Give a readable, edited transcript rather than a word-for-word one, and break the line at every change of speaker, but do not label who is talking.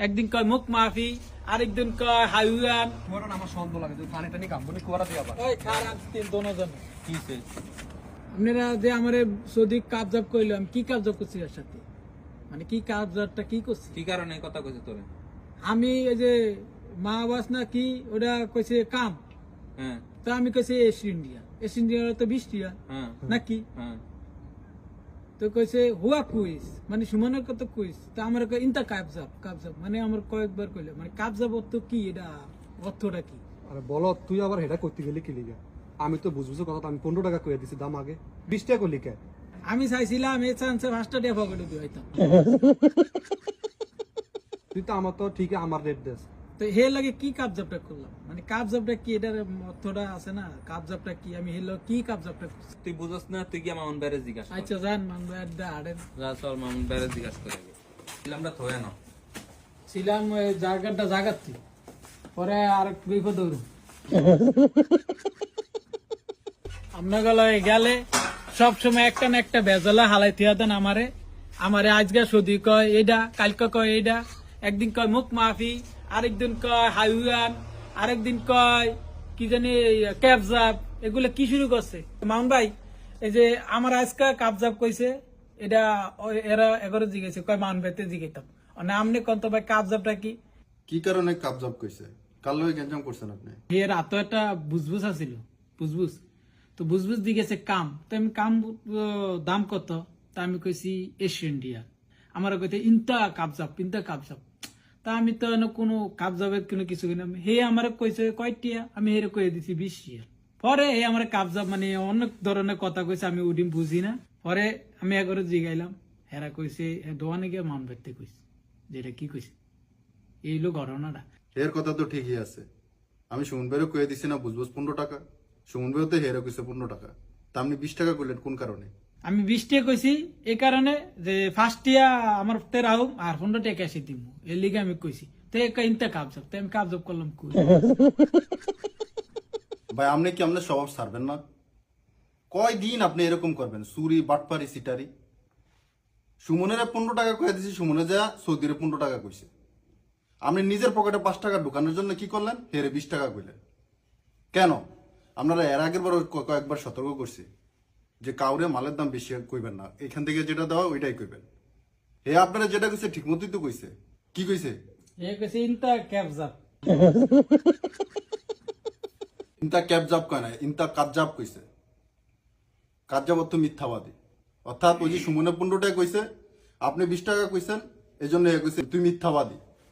একদিন কয় মুখ মাফি, আরেকদিন কয় হাইওয়ান।
তোমার আমার সন্দেহ লাগে যে পানি টানি কাম্পনি কুয়ারা দিয়ে আবার
ওই খারাপ তিন দোনোজন।
কি সে
আপনারা যে আমারে সৌদি কাবজাব কইলাম, কি কাবজাব করছি এর সাথে? মানে কি কাবজাবটা কি করছি?
কি কারণে এই কথা কইছে তোরে?
আমি এই যে মা আবাস না কি ওটা কইছে কাম,
হ্যাঁ
তো আমি কইছি এস ইন্ডিয়া। এস ইন্ডিয়া তো 20 টিয়া
হ্যাঁ
নাকি?
হ্যাঁ
তো কইছে হুয়া কুইজ, মানে সুমনের কত কুইজ। তো আমার কয় ইনতা কাবজাব। কাবজাব মানে আমার কয়েকবার কইলে, মানে কাবজাব অর্থ কি, এটা অর্থটা কি?
আরে বলো, তুই আবার হেডা করতে গেলি কি লিগা? আমি তো বুঝবুঝো কথা, আমি 15 টাকা কইয়া দিছি দাম, আগে 20 টাকা করলি কে?
আমি চাইছিলাম এই চান্সে 5টা টাকা পকেটে দিয়ে হইতাম।
তুই তো আমার তো ঠিক আমার রেট দেস।
তো হে লাগে কি কাবজাবটা করলাম, মানে কাবজাবটা কি, এটার অর্থটা আছে না? কাবজাবটা কি, আমি হেলো কি কাবজাবটা করছি?
তুই বুঝছ না, তুই কি মামুন বাইরে জিজ্ঞাসা কর।
আচ্ছা জান মানবো আড্ডা আড়েন।
যা চল মামুন বাইরে জিজ্ঞাসা করে আমরা থয়ে না
ছিলাম ওই জায়গাটা জাগাচ্ছি, পরে আর বিপদ হইল। আপনার গলায় গেলে সবসময় একটা না একটা বেজলা হালাই থিয়া দেন আমারে। আমারে আজকে সদি কয় এইটা, কালকে কয় এইটা, একদিন কয় মুখ মাফি, আরেকদিন কয় হাইওয়ান, আরেকদিন কয় কি জানি ক্যাবজাব। এগুলো কি শুরু করছে মামুন ভাই? এই যে আমার আজকে কাবজাব কইছে, এটা এরা এগারো জিগেছে, কয় মামুন ভাইতে জিগাইতাম না। আমনে কত ভাই কাবজাবটা কি?
কি কারণে কাবজাব কইছে? কাল লগে গেঞ্জাম করছেন আপনি?
এর এত একটা বুঝবুঝ আছিল, বুঝবুঝ তো বুঝবুঝ দিয়েছে কাম। তো আমি কাম দাম কত? তা আমি কইছি এশিয়ান ইন্ডিয়া। আমার কইতে ইনতা কাবজাব, ইনতা কাবজাব। তা আমি তো কোনো কাবজাবের কোনো কিছু কিনা, হে আমার কইছে কয়টিয়া, আমি হেরে কয়ে দিছি 20 টিয়া। পরে হে আমার কাবজাব মানে অনেক ধরনের কথা কইছে, আমি ওদিন বুঝি না। পরে আমি একবারে জিগাইলাম, হেরা কইছে দোয়ানে গিয়ে মান ব্যক্তি কইছে যেটা কি কইছে, এইলো ঘটনাটা।
এর কথা তো ঠিকই আছে। আমি সুমন ভাইরও কয়ে দিছি না বুঝবুঝ 15 টাকা। সুমন ভাইও তো হেরে কইছে 15 টাকা। তা আপনি 20 টাকা কইলেন কোন কারণে?
আমি 20 টাকা কইছি এই কারণে যে ফার্স্ট টিয়া আমার তেরাও আর 15 টাকা এসে দিব, এর লিগে আমি কইছি। তো ইনতে কাবজাব, তো আমি কাবজাব করলাম কই?
ভাই আপনি কি আপনার স্বভাব ছাড়বেন না? কয় দিন আপনি এরকম করবেন? চুরি বাটপারি সিটারি। সুমনের 15 টাকা কয়ে দিছি, সুমনে যা সৌদিরে 15 টাকা কইছে। আপনি নিজের পকেটে 5 টাকা ঢুকানোর জন্য কি করলেন? হেরে 20 টাকা কইলেন কেন? আপনারা এর আগের বার কয়েকবার সতর্ক করছি যে কাউরে মালের দাম বেশি কইবেন না, এখান থেকে যেটা দেওয়া ওইটাই কইবেন। হে আপনারা যেটা কইছে ঠিক মতোই তো কইছে। কি কইছে?
এ কইছে ইনতা কাবজাব।
ইনতা ক্যাবজাব কয় না, ইনতা কাবজাব কইছে। কাবজাব অর্থ মিথ্যাবাদী। অর্থাৎ ওই যে সুমনে 15 টাকা কইছে, আপনি 20 টাকা কইছেন, এই জন্য কইছে তুই মিথ্যাবাদী।